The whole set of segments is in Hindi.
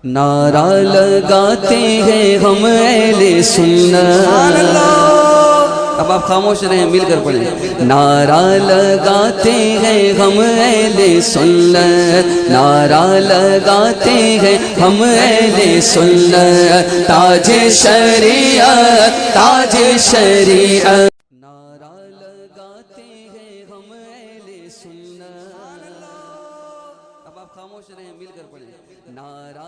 नारा लगाते हैं हम अहले सुन्नत। अब आप खामोश रहें, मिलकर पढ़ें। नारा लगाते हैं हम अहले सुन्नत, नारा लगाते हैं हम अहले सुन्नत, ताजे शरीयत ताजे शरीयत। नारा लगाते हैं हम अहले सुन्नत। अब आप खामोश रहें, मिलकर पढ़ें। नारा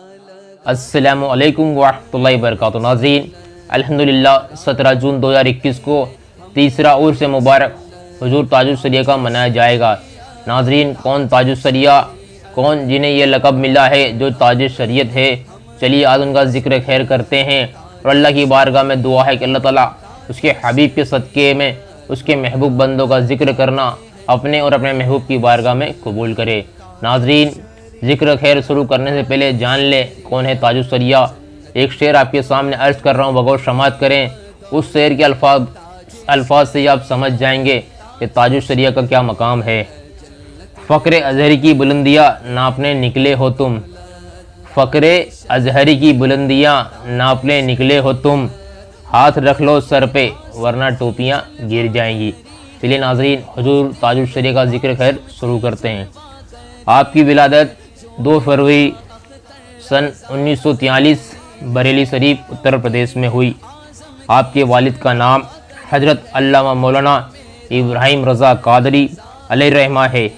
अस्सलामु अलैकुम वरहमतुल्लाहि वबरकातुहू। नाज़रीन, अल्हम्दुलिल्लाह 17 जून 2021 को तीसरा उर्स मुबारक हुजूर ताजुस्सरिया का मनाया जाएगा। नाज़रीन, कौन ताजुस्सरिया, कौन जिन्हें यह लक़ब मिला है जो ताज शरीयत है, चलिए आज उनका ज़िक्र खैर करते हैं। और अल्लाह की बारगाह में दुआ है कि अल्लाह ताला उसके हबीब के सदक़े में उसके महबूब बंदों का ज़िक्र करना अपने और अपने महबूब की बारगाह में कबूल करे। नाज़रीन, ज़िक्र खैर शुरू करने से पहले जान ले कौन है ताजुस्सरिया। एक शेर आपके सामने अर्ज़ कर रहा हूँ, बगौर समात करें। उस शेर के अल्फाज से आप समझ जाएंगे कि ताजुस्सरिया का क्या मकाम है। फ़क्र अज़हरी की बुलंदियाँ नापने निकले हो तुम, फ़क्र अज़हरी की बुलंदियाँ नापने निकले हो तुम, हाथ रख लो सर पे वरना टोपियाँ गिर जाएंगी। चलिए नाज़रीन, हुजूर ताजुस्सरिया का ज़िक्र खैर शुरू करते हैं। आपकी विलादत 2 फरवरी सन 1943 बरेली शरीफ उत्तर प्रदेश में हुई। आपके वालिद का नाम हज़रत अल्लामा मौलाना इब्राहिम रज़ा कादरी अलैहिर्रहमा है,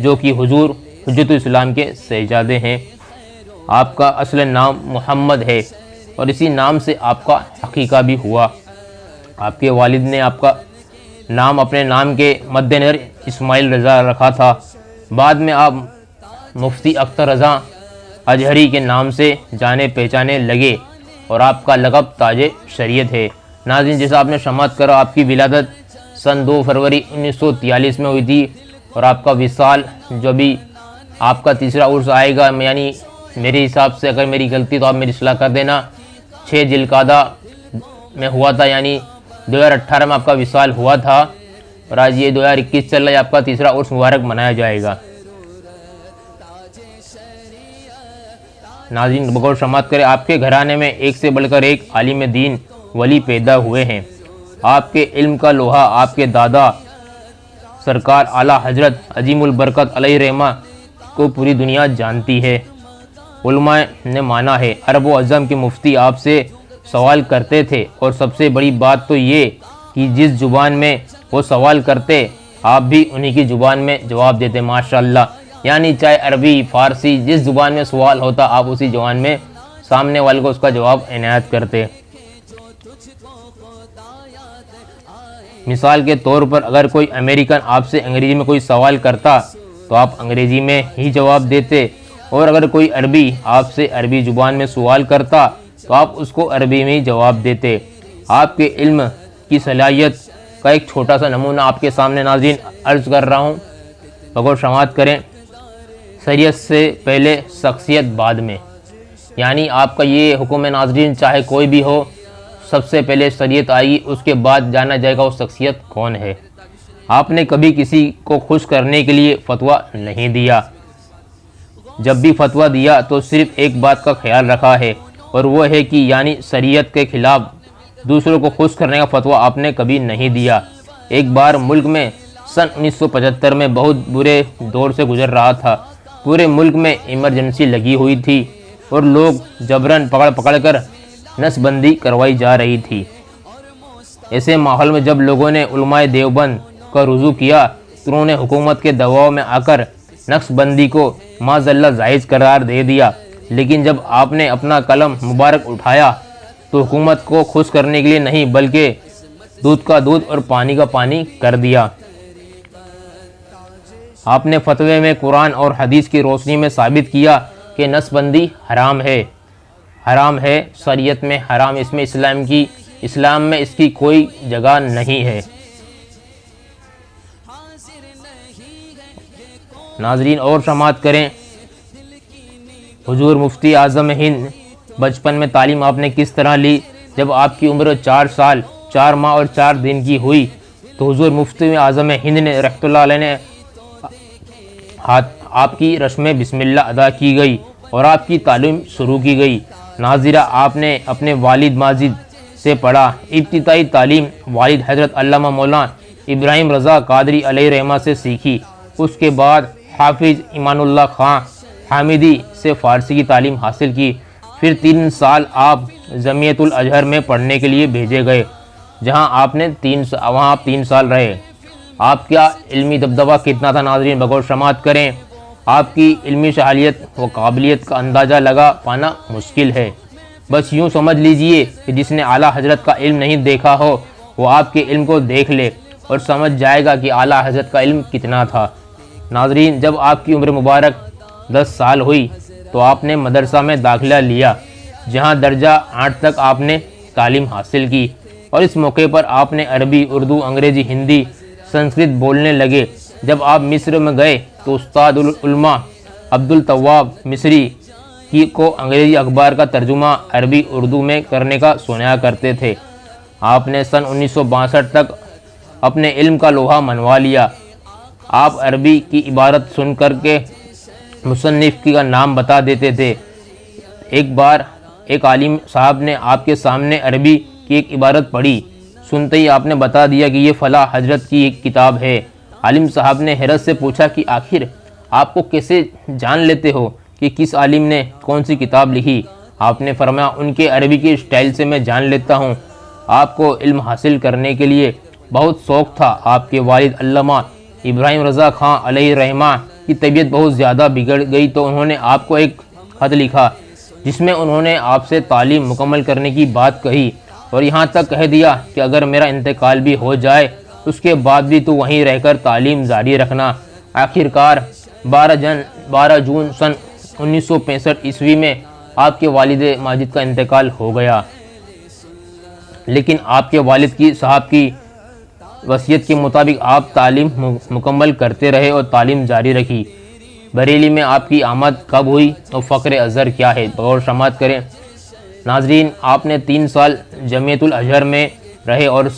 जो कि हुजूर हुज्जतुल इस्लाम के शहजादे हैं। आपका असल नाम मोहम्मद है और इसी नाम से आपका हकीका भी हुआ। आपके वालिद ने आपका नाम अपने नाम के मद्देनज़र इस्माइल रज़ा रखा था। बाद में आप मुफ्ती अख्तर रज़ा अजहरी के नाम से जाने पहचाने लगे और आपका लक़ब ताजे शरीयत है। नाज़रीन, जैसा आपने शमात करा, आपकी विलादत सन 2 फरवरी 1943 में हुई थी और आपका विसाल जो भी आपका तीसरा उर्स आएगा, यानी मेरे हिसाब से, अगर मेरी गलती तो आप मेरी इस्लाह कर देना, 6 जिलकादा में हुआ था, यानी 2018 में आपका विसाल हुआ था और आज ये 2021 चल रहा है, आपका तीसरा उर्स मुबारक मनाया जाएगा। नाज़रीन, बगौर समात करें, आपके घराने में एक से बढ़कर एक आलिम दीन वली पैदा हुए हैं। आपके इल्म का लोहा आपके दादा सरकार आला हजरत अजीमुल बरकत अलैहिर्रहमा को पूरी दुनिया जानती है। उलमा ने माना है अरब व अज़म के मुफ्ती आपसे सवाल करते थे और सबसे बड़ी बात तो ये कि जिस ज़ुबान में वो सवाल करते आप भी उन्हीं की ज़ुबान में जवाब देते। माशाअल्लाह, यानी चाहे अरबी फ़ारसी जिस ज़ुबान में सवाल होता आप उसी ज़ुबान में सामने वाले को उसका जवाब इनायत करते। मिसाल के तौर पर अगर कोई अमेरिकन आपसे अंग्रेज़ी में कोई सवाल करता तो आप अंग्रेज़ी में ही जवाब देते, और अगर कोई अरबी आपसे अरबी ज़ुबान में सवाल करता तो आप उसको अरबी में ही जवाब देते। आपके इल्म की सलाहियत का एक छोटा सा नमूना आपके सामने नाज़रीन अर्ज़ कर रहा हूँ, बगौर समात करें। शरीयत से पहले शख्सियत बाद में, यानी आपका ये हुक्म है नाज़रीन, चाहे कोई भी हो, सबसे पहले शरीयत आएगी, उसके बाद जाना जाएगा वो शख्सियत कौन है। आपने कभी किसी को खुश करने के लिए फतवा नहीं दिया, जब भी फतवा दिया तो सिर्फ एक बात का ख्याल रखा है और वो है कि यानी शरीयत के खिलाफ दूसरों को खुश करने का फतवा आपने कभी नहीं दिया। एक बार मुल्क में सन 1975 में बहुत बुरे दौर से गुजर रहा था। पूरे मुल्क में इमरजेंसी लगी हुई थी और लोग जबरन पकड़ कर नसबंदी करवाई जा रही थी। ऐसे माहौल में जब लोगों ने उलमाए देवबंद का रुजू किया तो उन्होंने हुकूमत के दबाव में आकर नक्शबंदी को माज़ल्ला जायज़ करार दे दिया। लेकिन जब आपने अपना कलम मुबारक उठाया तो हुकूमत को खुश करने के लिए नहीं बल्कि दूध का दूध और पानी का पानी कर दिया। आपने फतवे में कुरान और हदीस की रोशनी में साबित किया कि नसबंदी हराम है, शरीयत में हराम, इसमें इस्लाम में इसकी कोई जगह नहीं है। नाज़रीन, और समात करें, हुजूर मुफ्ती आज़म हिंद, बचपन में तालीम आपने किस तरह ली। जब आपकी उम्र 4 साल 4 माह और 4 दिन की हुई तो हुजूर मुफ्ती आज़म हिंद ने रहमतुल्लाह अलैह ने आपकी रस्म बिस्मिल्लाह अदा की गई और आपकी तालीम शुरू की गई। नाज़िरा, आपने अपने वालिद माजिद से पढ़ा। इब्तिदाई तालीम वालिद हज़रत अल्लामा मौलाना इब्राहिम रज़ा कादरी अलैहिर्रहमा से सीखी। उसके बाद हाफिज़ ईमानुल्लाह खां हामिदी से फ़ारसी की तालीम हासिल की। फिर 3 साल आप जमीयतुल अजहर में पढ़ने के लिए भेजे गए, जहां आप 3 साल रहे। आपका इल्मी दबदबा कितना था नाज़रीन, बगौर समात करें। आपकी इल्मी शहालियत व काबिलियत का अंदाज़ा लगा पाना मुश्किल है। बस यूँ समझ लीजिए कि जिसने आला हजरत का इल्म नहीं देखा हो वो आपके इल्म को देख ले और समझ जाएगा कि आला हजरत का इल्म कितना था। नाज़रीन, जब आपकी उम्र मुबारक 10 साल हुई तो आपने मदरसा में दाखिला लिया, जहां दर्जा 8 तक आपने तालीम हासिल की और इस मौके पर आपने अरबी, उर्दू, अंग्रेज़ी, हिंदी, संस्कृत बोलने लगे। जब आप मिस्र में गए तो उस्ताद उल-उलमा अब्दुल तव्वाब मिस्री को अंग्रेज़ी अखबार का तर्जुमा अरबी उर्दू में करने का सुनाया करते थे। आपने सन 1962 तक अपने इल्म का लोहा मनवा लिया। आप अरबी की इबारत सुन कर के मुसन्निफ का नाम बता देते थे। एक बार एक आलिम साहब ने आपके सामने अरबी की एक इबारत पढ़ी। सुनते ही आपने बता दिया कि ये फ़ला हजरत की एक किताब है। आलिम साहब ने हैरत से पूछा कि आखिर आपको कैसे जान लेते हो कि किस आलिम ने कौन सी किताब लिखी? आपने फरमाया, उनके अरबी की स्टाइल से मैं जान लेता हूँ। आपको इल्म हासिल करने के लिए बहुत शौक़ था। आपके वालिद अल्लामा इब्राहिम रज़ा खां अलैहिर्रहमा की तबीयत बहुत ज़्यादा बिगड़ गई तो उन्होंने आपको एक ख़त लिखा, जिसमें उन्होंने आपसे तालीम मुकम्मल करने की बात कही और यहाँ तक कह दिया कि अगर मेरा इंतकाल भी हो जाए उसके बाद भी तो वहीं रहकर तालीम जारी रखना। आखिरकार 12 जून सन 1965 ईस्वी में आपके वालिद माजिद का इंतकाल हो गया, लेकिन आपके वालिद की साहब की वसीयत के मुताबिक आप तालीम मुकम्मल करते रहे और तालीम जारी रखी। बरेली में आपकी आमद कब हुई और फ़क्र अज़हर क्या है, गौर समात करें। नाजरीन, आपने 3 साल जमीयतुल अजहर में रहे और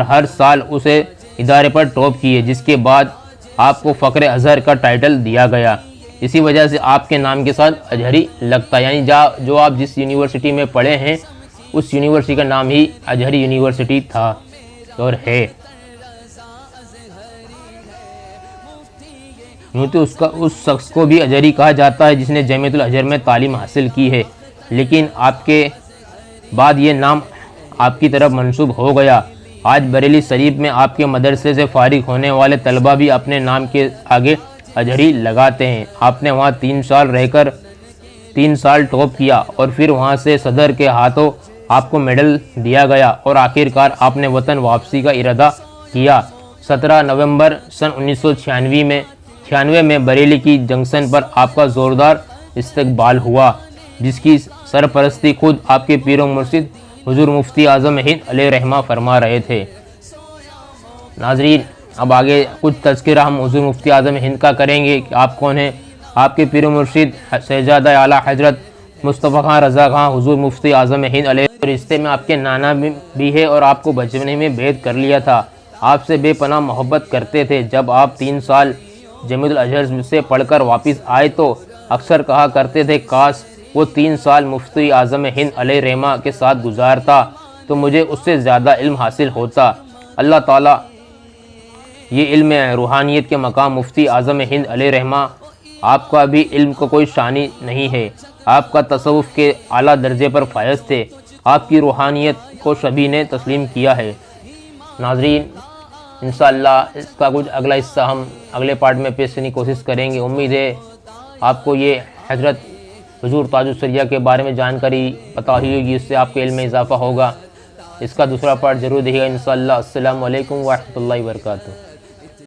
हर साल उसे इदारे पर टॉप किए, जिसके बाद आपको फ़क्र अज़हर का टाइटल दिया गया। इसी वजह से आपके नाम के साथ अजहरी लगता है, यानी जो आप जिस यूनिवर्सिटी में पढ़े हैं उस यूनिवर्सिटी का नाम ही अजहरी यूनिवर्सिटी था और है। यूँ तो उस शख्स को भी अजहरी कहा जाता है जिसने जमीयतुल अजहर में तालीम हासिल की है, लेकिन आपके बाद ये नाम आपकी तरफ मंसूब हो गया। आज बरेली शरीफ में आपके मदरसे से फारिग होने वाले तलबा भी अपने नाम के आगे अजहरी लगाते हैं। आपने वहाँ 3 साल रहकर 3 साल टॉप किया और फिर वहाँ से सदर के हाथों आपको मेडल दिया गया और आखिरकार आपने वतन वापसी का इरादा किया। 17 नवंबर सन 1996 में बरेली की जंक्शन पर आपका ज़ोरदार इस्तकबाल हुआ, जिसकी सरपरस्ती खुद आपके पीर मुर्शिद हुजूर मुफ्ती आज़म हिंद अलैहिर्रहमा फरमा रहे थे। नाजरीन, अब आगे कुछ तज़किरा हम हुजूर मुफ्ती आज़म हिंद का करेंगे कि आप कौन हैं। आपके पीर मुर्शिद शहजादा आला हजरत मुस्तफ़ा खां रज़ा खां हुजूर मुफ्ती आज़म हिंद अलैहि रिश्ते में आपके नाना भी है और आपको बचपने में बैत कर लिया था। आपसे बेपनाह मोहब्बत करते थे। जब आप 3 साल जमीयतुल अजहर से पढ़कर वापस आए तो अक्सर कहा करते थे, काश वो 3 साल मुफ्ती आज़म हिंद अलैहिर्रहमा के साथ गुजारता तो मुझे उससे ज़्यादा इल्म हासिल होता। अल्लाह ताला ये इल्म रूहानियत के मकाम मुफ्ती आज़म हिंद अलैहिर्रहमा, आपका भी इल्म को कोई शानी नहीं है। आपका तसव्वुफ़ के आला दर्जे पर फायज थे। आपकी रूहानियत को सभी ने तस्लीम किया है। नाजरीन, इंशाअल्लाह इसका कुछ अगला हिस्सा हम अगले पार्ट में पेश करने की कोशिश करेंगे। उम्मीद है आपको ये हजरत हुजूर ताजुस सरिया के बारे में जानकारी पता हुई होगी, इससे आपके इल्म में इजाफ़ा होगा। इसका दूसरा पार्ट ज़रूर देखिएगा इंशाअल्लाह। अस्सलामु अलैकुम व रहमतुल्लाहि व बरकातुहू।